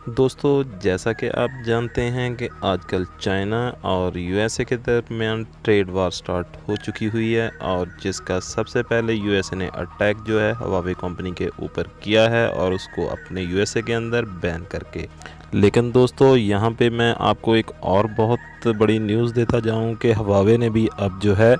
दोस्तों, जैसा कि आप जानते हैं कि आजकल चाइना और यूएसए के दरमियान ट्रेड वार स्टार्ट हो चुकी हुई है और जिसका सबसे पहले यूएसए ने अटैक जो है हवावे कंपनी के ऊपर किया है और उसको अपने यूएसए के अंदर बैन करके। लेकिन दोस्तों, यहाँ पे मैं आपको एक और बहुत बड़ी न्यूज़ देता जाऊँ कि हवावे ने भी अब जो है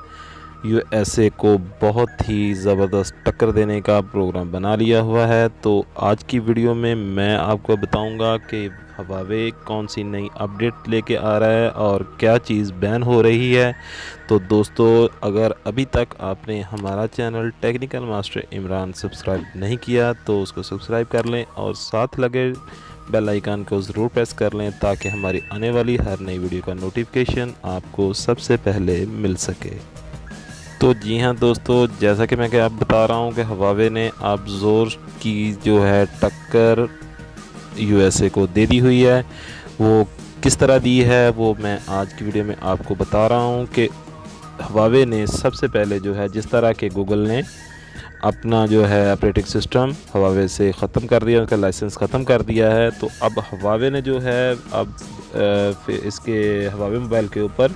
यूएसए को बहुत ही ज़बरदस्त टक्कर देने का प्रोग्राम बना लिया हुआ है। तो आज की वीडियो में मैं आपको बताऊंगा कि हवावे कौन सी नई अपडेट लेके आ रहा है और क्या चीज़ बैन हो रही है। तो दोस्तों, अगर अभी तक आपने हमारा channel technical master Imran subscribe नहीं किया तो उसको सब्सक्राइब कर लें और साथ लगे बेल आइकन को ज़रूर प्रेस कर लें ताकि हमारी आने वाली हर नई वीडियो का नोटिफिकेशन आपको सबसे पहले मिल सके। तो जी हाँ दोस्तों, जैसा कि मैं आप बता रहा हूँ कि हवावे ने अब ज़ोर की जो है टक्कर यूएसए को दे दी हुई है। वो किस तरह दी है वो मैं आज की वीडियो में आपको बता रहा हूँ कि हवावे ने सबसे पहले जो है जिस तरह के गूगल ने अपना जो है ऑपरेटिंग सिस्टम हवावे से ख़त्म कर दिया, उनका लाइसेंस ख़त्म कर दिया है। तो अब हवावे ने जो है अब इसके हवावे मोबाइल के ऊपर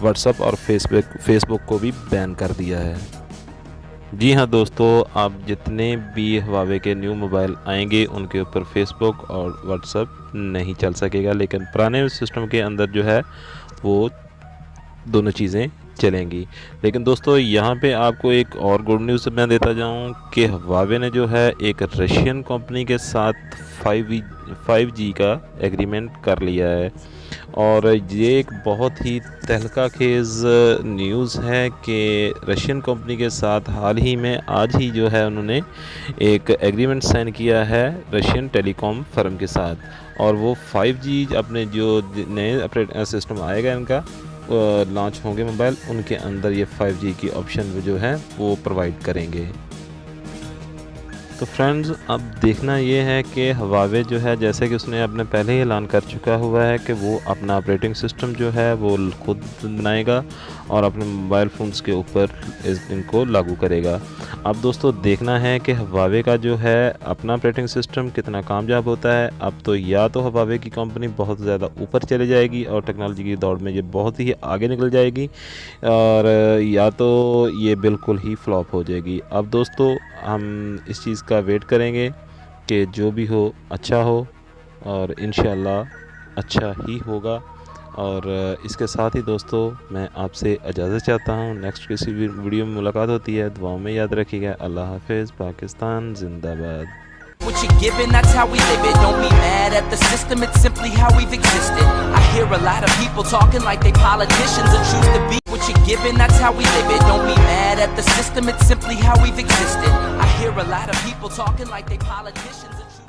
व्हाट्सएप और फेसबुक को भी बैन कर दिया है। जी हाँ दोस्तों, अब जितने भी हवावे के न्यू मोबाइल आएंगे उनके ऊपर फेसबुक और व्हाट्सएप नहीं चल सकेगा, लेकिन पुराने सिस्टम के अंदर जो है वो दोनों चीज़ें चलेंगी। लेकिन दोस्तों, यहाँ पे आपको एक और गुड न्यूज़ मैं देता जाऊँ कि हवावे ने जो है एक रशियन कंपनी के साथ 5G का एग्रीमेंट कर लिया है। और ये एक बहुत ही तहलका-खेज़ न्यूज़ है कि रशियन कंपनी के साथ हाल ही में आज ही जो है उन्होंने एक एग्रीमेंट साइन किया है रशियन टेलीकॉम फर्म के साथ। और वो 5G अपने जो नए ऑपरेटिंग सिस्टम आएगा इनका लॉन्च होंगे मोबाइल, उनके अंदर ये 5G की ऑप्शन जो है वो प्रोवाइड करेंगे। तो फ्रेंड्स, अब देखना ये है कि हवावे जो है जैसे कि उसने अपने पहले ही ऐलान कर चुका हुआ है कि वो अपना ऑपरेटिंग सिस्टम जो है वो खुद बनाएगा और अपने मोबाइल फ़ोन्स के ऊपर इनको लागू करेगा। अब दोस्तों, देखना है कि हवावे का जो है अपना ऑपरेटिंग सिस्टम कितना कामयाब होता है। अब तो या तो हवावे की कंपनी बहुत ज़्यादा ऊपर चली जाएगी और टेक्नोलॉजी की दौड़ में ये बहुत ही आगे निकल जाएगी, और या तो ये बिल्कुल ही फ्लॉप हो जाएगी। अब दोस्तों, हम इस चीज़ का वेट करेंगे कि जो भी हो अच्छा हो और इंशाल्लाह अच्छा ही होगा। और इसके साथ ही दोस्तों, मैं आपसे इजाज़त चाहता हूँ। नेक्स्ट किसी भी वीडियो में मुलाकात होती है। दुआओं में याद रखिएगा। अल्लाह हाफिज़। पाकिस्तान जिंदाबाद। What you're giving, that's how we live it. Don't be mad at the system, it's simply how we've existed. I hear a lot of people talking like they politicians and choose to be. What you're giving, that's how we live it. Don't be mad at the system, it's simply how we've existed. I hear a lot of people talking like they politicians and choose